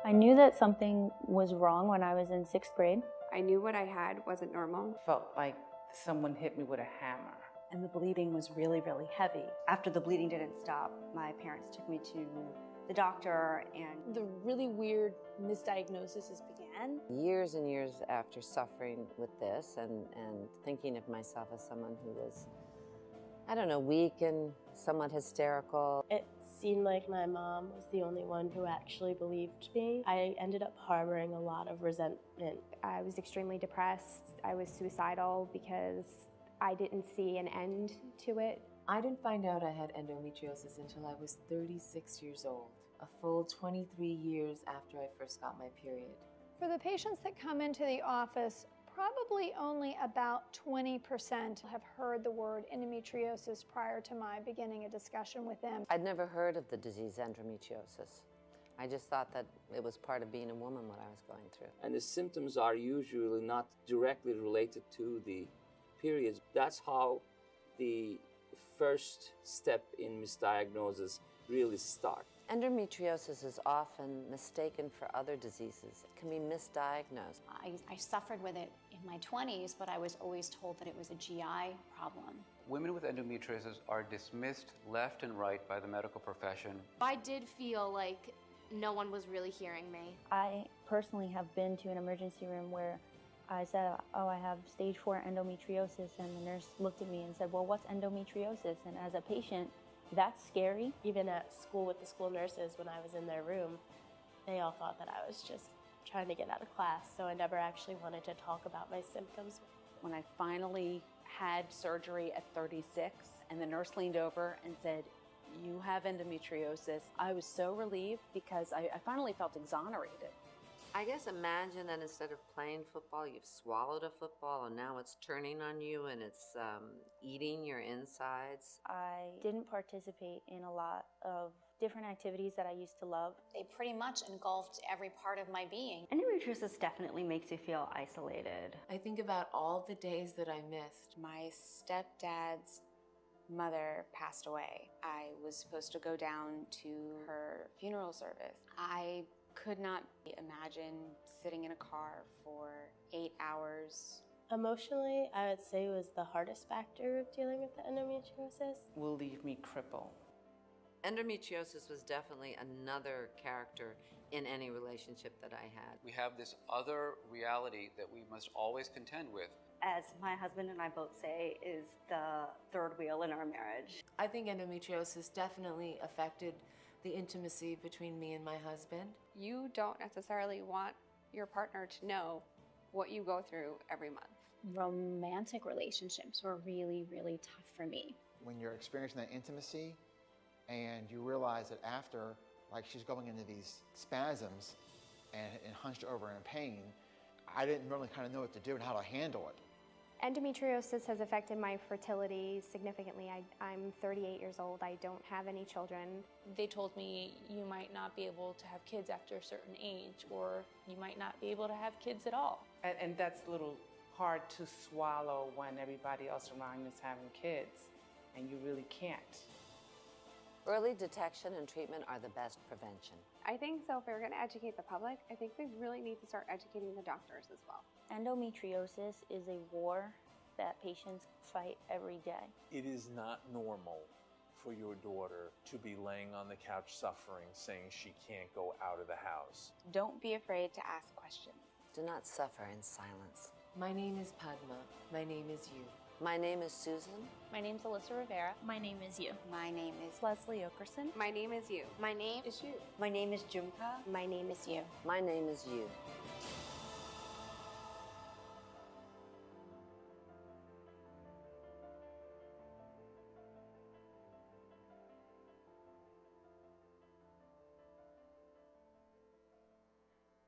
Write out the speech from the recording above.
I knew that something was wrong when I was in 6th grade. I knew what I had wasn't normal. Felt like someone hit me with a hammer. And the bleeding was really, really heavy. After the bleeding didn't stop, my parents took me to the doctor, and the really weird misdiagnoses began. Years and years after suffering with this and thinking of myself as someone who was, I don't know, weak and somewhat hysterical. It seemed like my mom was the only one who actually believed me. I ended up harboring a lot of resentment. I was extremely depressed. I was suicidal because I didn't see an end to it. I didn't find out I had endometriosis until I was 36 years old, a full 23 years after I first got my period. For the patients that come into the office, probably only about 20% have heard the word endometriosis prior to my beginning a discussion with them. I'd never heard of the disease endometriosis. I just thought that it was part of being a woman, what I was going through. And the symptoms are usually not directly related to the periods. That's how the first step in misdiagnosis really starts. Endometriosis is often mistaken for other diseases. It can be misdiagnosed. I suffered with it in my 20s, but I was always told that it was a GI problem. Women with endometriosis are dismissed left and right by the medical profession. I did feel like no one was really hearing me. I personally have been to an emergency room where I said, oh, I have stage 4 endometriosis, and the nurse looked at me and said, well, what's endometriosis? And as a patient, that's scary. Even at school with the school nurses, when I was in their room, they all thought that I was just trying to get out of class, so I never actually wanted to talk about my symptoms. when I finally had surgery at 36 and the nurse leaned over and said, "You have endometriosis," I was so relieved because I finally felt exonerated. I guess imagine that instead of playing football, you've swallowed a football and now it's turning on you and it's eating your insides. I didn't participate in a lot of different activities that I used to love. They pretty much engulfed every part of my being. Endometriosis definitely makes you feel isolated. I think about all the days that I missed. My stepdad's mother passed away. I was supposed to go down to her funeral service. I could not imagine sitting in a car for 8 hours. Emotionally, I would say was the hardest factor of dealing with the endometriosis. Will leave me crippled. Endometriosis was definitely another character in any relationship that I had. We have this other reality that we must always contend with. As my husband and I both say, is the third wheel in our marriage. I think endometriosis definitely affected the intimacy between me and my husband. You don't necessarily want your partner to know what you go through every month. Romantic relationships were really, really tough for me. When you're experiencing that intimacy and you realize that after, like she's going into these spasms and hunched over in pain, I didn't really kind of know what to do and how to handle it. Endometriosis has affected my fertility significantly. I'm 38 years old. I don't have any children. They told me you might not be able to have kids after a certain age, or you might not be able to have kids at all. And that's a little hard to swallow when everybody else around you is having kids and you really can't. Early detection and treatment are the best prevention. I think so. If we're going to educate the public, I think we really need to start educating the doctors as well. Endometriosis is a war that patients fight every day. It is not normal for your daughter to be laying on the couch suffering, saying she can't go out of the house. Don't be afraid to ask questions. Do not suffer in silence. My name is Padma. My name is you. My name is Susan. My name's Alyssa Rivera. My name is you. My name is Leslie Okerson. My name is you. My name Is you. My name is Jumka. My name is you. My name is you.